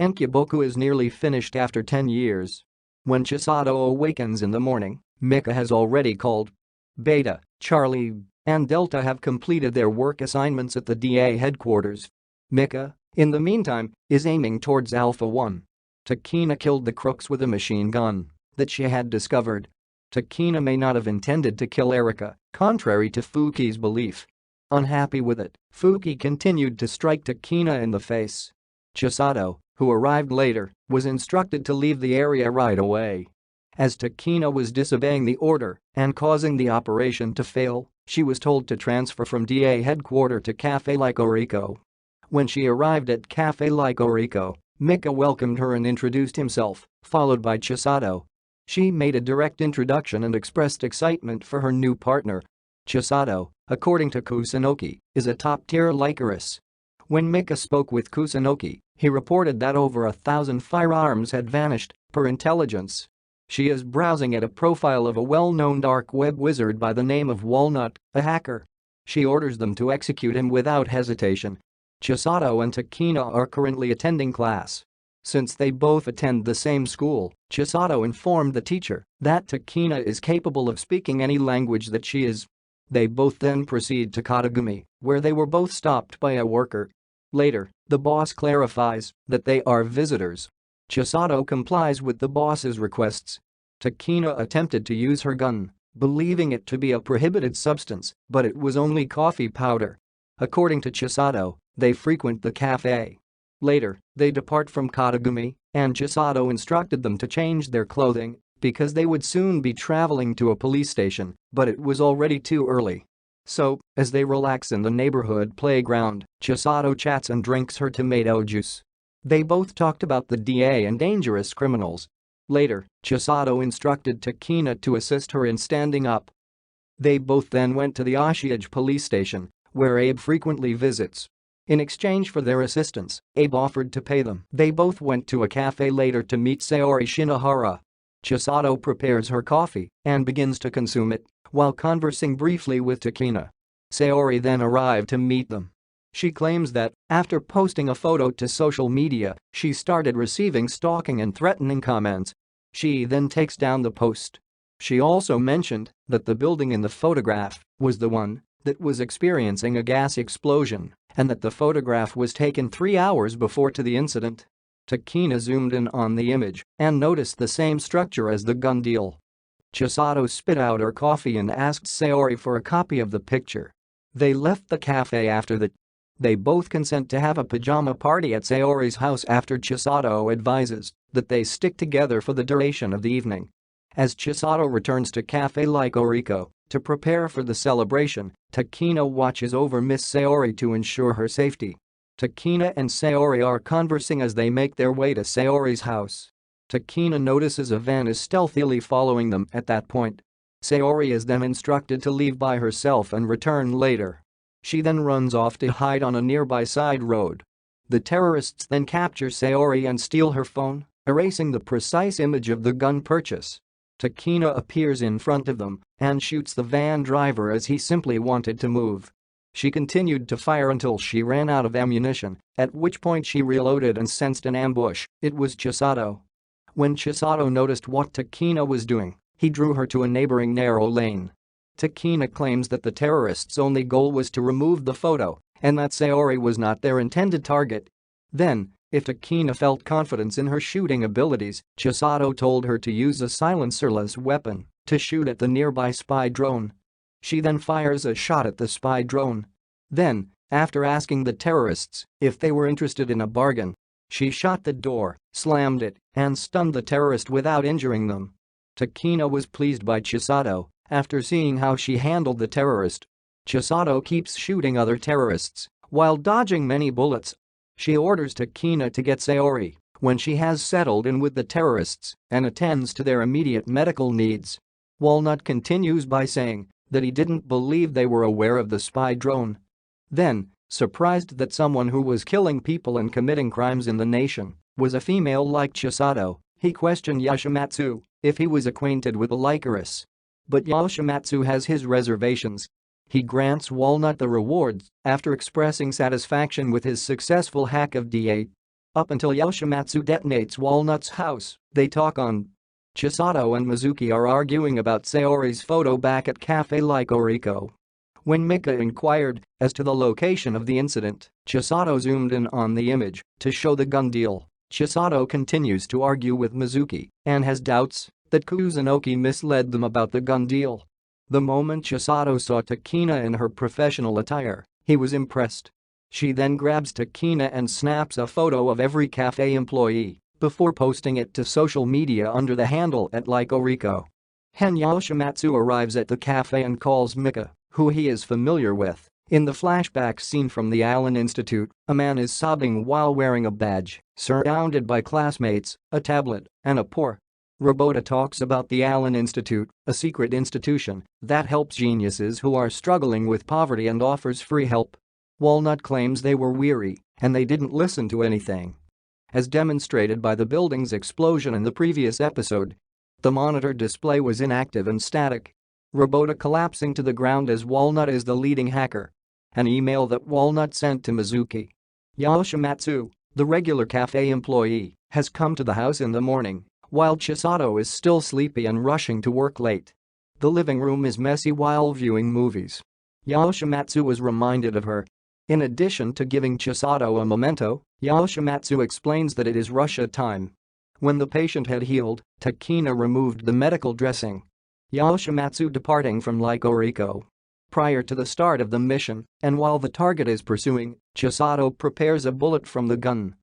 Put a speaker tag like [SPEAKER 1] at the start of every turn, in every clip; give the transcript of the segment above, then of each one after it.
[SPEAKER 1] Enkiboku is nearly finished after 10 years. When Chisato awakens in the morning, Mika has already called. Beta, Charlie, and Delta have completed their work assignments at the DA headquarters. Mika, in the meantime, is aiming towards Alpha 1. Takina killed the crooks with a machine gun that she had discovered. Takina may not have intended to kill Erika, contrary to Fuki's belief. Unhappy with it, Fuki continued to strike Takina in the face. Chisato, who arrived later, was instructed to leave the area right away. As Takina was disobeying the order and causing the operation to fail, she was told to transfer from DA headquarters to Cafe Lycoris. When she arrived at Cafe Lycoris, Mika welcomed her and introduced himself, followed by Chisato. She made a direct introduction and expressed excitement for her new partner. Chisato, according to Kusunoki, is a top-tier Lycoris. When Mika spoke with Kusunoki, he reported that over 1,000 firearms had vanished, per intelligence. She is browsing at a profile of a well-known dark web wizard by the name of Walnut, a hacker. She orders them to execute him without hesitation. Chisato and Takina are currently attending class. Since they both attend the same school, Chisato informed the teacher that Takina is capable of speaking any language that she is. They both then proceed to Katagumi, where they were both stopped by a worker. Later, the boss clarifies that they are visitors. Chisato complies with the boss's requests. Takina attempted to use her gun, believing it to be a prohibited substance, but it was only coffee powder. According to Chisato, they frequent the cafe. Later, they depart from Katagumi, and Chisato instructed them to change their clothing because they would soon be traveling to a police station, but it was already too early. So, as they relax in the neighborhood playground, Chisato chats and drinks her tomato juice. They both talked about the DA and dangerous criminals. Later, Chisato instructed Takina to assist her in standing up. They both then went to the Ashiage police station, where Abe frequently visits. In exchange for their assistance, Abe offered to pay them. They both went to a cafe later to meet Saori Shinohara. Chisato prepares her coffee and begins to consume it while conversing briefly with Takina. Saori then arrived to meet them. She claims that, after posting a photo to social media, she started receiving stalking and threatening comments. She then takes down the post. She also mentioned that the building in the photograph was the one that was experiencing a gas explosion and that the photograph was taken 3 hours before to the incident. Takina zoomed in on the image and noticed the same structure as the gun deal. Chisato spit out her coffee and asked Saori for a copy of the picture. They left the cafe after that. They both consent to have a pajama party at Saori's house after Chisato advises that they stick together for the duration of the evening. As Chisato returns to Cafe Lycoris to prepare for the celebration, Takina watches over Miss Saori to ensure her safety. Takina and Saori are conversing as they make their way to Saori's house. Takina notices a van is stealthily following them at that point. Saori is then instructed to leave by herself and return later. She then runs off to hide on a nearby side road. The terrorists then capture Saori and steal her phone, erasing the precise image of the gun purchase. Takina appears in front of them and shoots the van driver as he simply wanted to move. She continued to fire until she ran out of ammunition, at which point she reloaded and sensed an ambush. It was Chisato. When Chisato noticed what Takina was doing, he drew her to a neighboring narrow lane. Takina claims that the terrorists' only goal was to remove the photo and that Saori was not their intended target. Then, if Takina felt confidence in her shooting abilities, Chisato told her to use a silencerless weapon to shoot at the nearby spy drone. She then fires a shot at the spy drone. Then, after asking the terrorists if they were interested in a bargain, she shot the door, slammed it, and stunned the terrorist without injuring them. Takina was pleased by Chisato after seeing how she handled the terrorist. Chisato keeps shooting other terrorists while dodging many bullets. She orders Takina to get Saori when she has settled in with the terrorists and attends to their immediate medical needs. Walnut continues by saying that he didn't believe they were aware of the spy drone. Then, surprised that someone who was killing people and committing crimes in the nation was a female like Chisato, he questioned Yoshimatsu if he was acquainted with the Lycoris. But Yoshimatsu has his reservations. He grants Walnut the rewards after expressing satisfaction with his successful hack of D8. Up until Yoshimatsu detonates Walnut's house, they talk on. Chisato and Mizuki are arguing about Sayori's photo back at Cafe Lycoris. When Mika inquired as to the location of the incident, Chisato zoomed in on the image to show the gun deal. Chisato continues to argue with Mizuki and has doubts that Kusunoki misled them about the gun deal. The moment Chisato saw Takina in her professional attire, he was impressed. She then grabs Takina and snaps a photo of every cafe employee before posting it to social media under the handle @Lycoris. Hen Yoshimatsu arrives at the cafe and calls Mika, who he is familiar with. In the flashback scene from the Allen Institute, a man is sobbing while wearing a badge, surrounded by classmates, a tablet, and a pour. Robota talks about the Allen Institute, a secret institution that helps geniuses who are struggling with poverty and offers free help. Walnut claims they were weary and they didn't listen to anything. As demonstrated by the building's explosion in the previous episode, the monitor display was inactive and static. Robota collapsing to the ground as Walnut is the leading hacker. An email that Walnut sent to Mizuki. Yoshimatsu, the regular cafe employee, has come to the house in the morning, while Chisato is still sleepy and rushing to work late. The living room is messy while viewing movies. Yoshimatsu was reminded of her. In addition to giving Chisato a memento, Yoshimatsu explains that it is Russia time. When the patient had healed, Takina removed the medical dressing. Yoshimatsu departing from Lycoris. Prior to the start of the mission, and while the target is pursuing, Chisato prepares a bullet from the gun.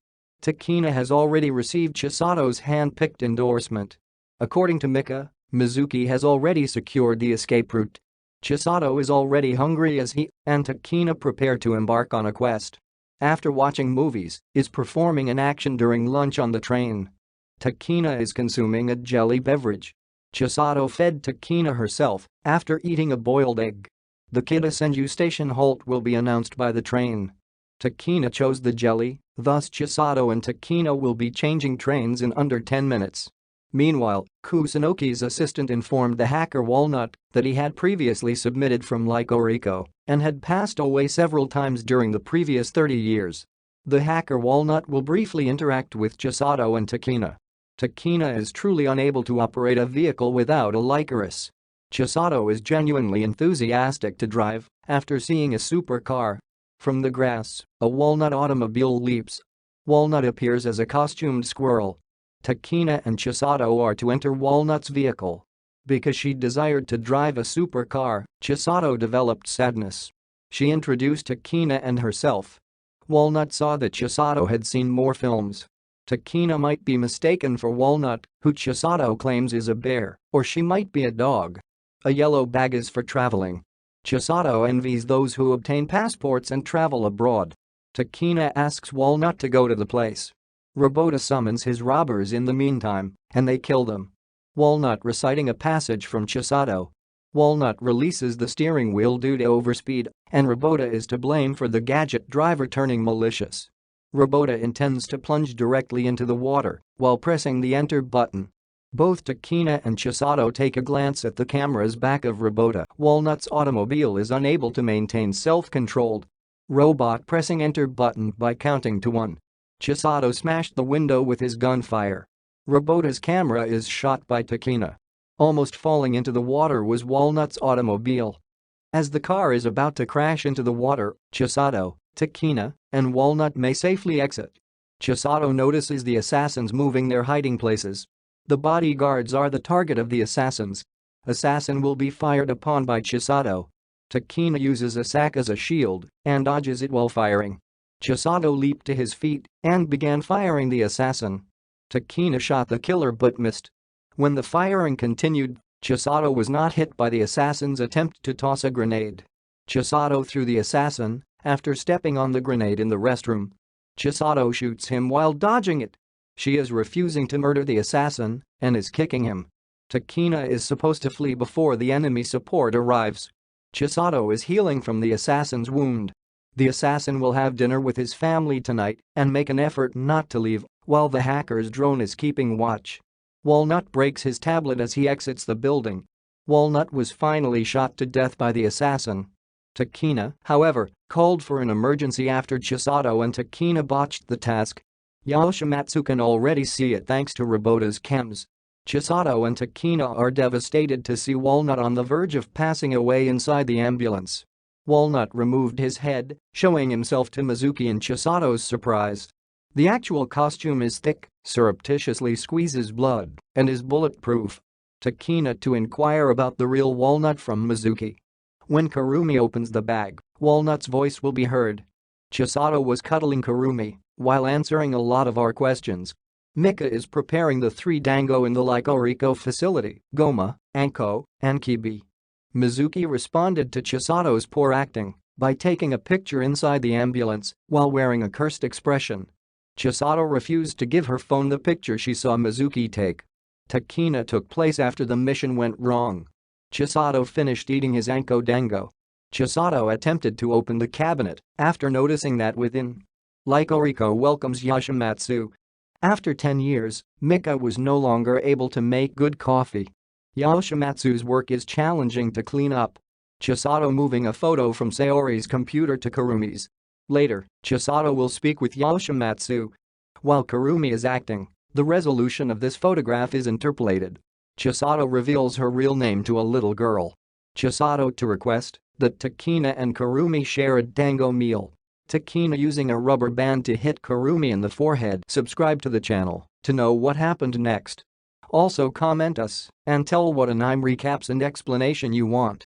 [SPEAKER 1] Takina has already received Chisato's hand-picked endorsement. According to Mika, Mizuki has already secured the escape route. Chisato is already hungry as he and Takina prepare to embark on a quest. After watching movies, is performing an action during lunch on the train. Takina is consuming a jelly beverage. Chisato fed Takina herself after eating a boiled egg. The Kitasenju station halt will be announced by the train. Takina chose the jelly, thus Chisato and Takina will be changing trains in under 10 minutes. Meanwhile, Kusunoki's assistant informed the hacker Walnut that he had previously submitted from Lycoris and had passed away several times during the previous 30 years. The hacker Walnut will briefly interact with Chisato and Takina. Takina is truly unable to operate a vehicle without a Lycoris. Chisato is genuinely enthusiastic to drive after seeing a supercar. From the grass, a Walnut automobile leaps. Walnut appears as a costumed squirrel. Takina and Chisato are to enter Walnut's vehicle. Because she desired to drive a supercar, Chisato developed sadness. She introduced Takina and herself. Walnut saw that Chisato had seen more films. Takina might be mistaken for Walnut, who Chisato claims is a bear, or she might be a dog. A yellow bag is for traveling. Chisato envies those who obtain passports and travel abroad. Takina asks Walnut to go to the place. Robota summons his robbers in the meantime, and they kill them. Walnut reciting a passage from Chisato. Walnut releases the steering wheel due to overspeed, and Robota is to blame for the gadget driver turning malicious. Robota intends to plunge directly into the water while pressing the enter button. Both Takina and Chisato take a glance at the cameras back of Robota. Walnut's automobile is unable to maintain self-controlled. Robot pressing enter button by counting to 1. Chisato smashed the window with his gunfire. Robota's camera is shot by Takina. Almost falling into the water was Walnut's automobile. As the car is about to crash into the water, Chisato, Takina, and Walnut may safely exit. Chisato notices the assassins moving their hiding places. The bodyguards are the target of the assassins. Assassin will be fired upon by Chisato. Takina uses a sack as a shield and dodges it while firing. Chisato leaped to his feet and began firing the assassin. Takina shot the killer but missed. When the firing continued, Chisato was not hit by the assassin's attempt to toss a grenade. Chisato threw the assassin after stepping on the grenade in the restroom. Chisato shoots him while dodging it. She is refusing to murder the assassin and is kicking him. Takina is supposed to flee before the enemy support arrives. Chisato is healing from the assassin's wound. The assassin will have dinner with his family tonight and make an effort not to leave while the hacker's drone is keeping watch. Walnut breaks his tablet as he exits the building. Walnut was finally shot to death by the assassin. Takina, however, called for an emergency after Chisato and Takina botched the task. Yoshimatsu can already see it thanks to Robota's chems. Chisato and Takina are devastated to see Walnut on the verge of passing away inside the ambulance. Walnut removed his head, showing himself to Mizuki and Chisato's surprise. The actual costume is thick, surreptitiously squeezes blood, and is bulletproof. Takina to inquire about the real Walnut from Mizuki. When Kurumi opens the bag, Walnut's voice will be heard. Chisato was cuddling Kurumi while answering a lot of our questions. Mika is preparing the 3 dango in the Lycoris facility, Goma, Anko, and Kibi. Mizuki responded to Chisato's poor acting by taking a picture inside the ambulance while wearing a cursed expression. Chisato refused to give her phone the picture she saw Mizuki take. Takina took place after the mission went wrong. Chisato finished eating his Anko dango. Chisato attempted to open the cabinet after noticing that within. Lycoris welcomes Yoshimatsu. After 10 years, Mika was no longer able to make good coffee. Yoshimatsu's work is challenging to clean up. Chisato moving a photo from Sayori's computer to Kurumi's. Later, Chisato will speak with Yoshimatsu. While Kurumi is acting, the resolution of this photograph is interpolated. Chisato reveals her real name to a little girl. Chisato to request that Takina and Kurumi share a dango meal. Takina using a rubber band to hit Kurumi in the forehead. Subscribe to the channel to know what happened next. Also comment us and tell what anime recaps and explanation you want.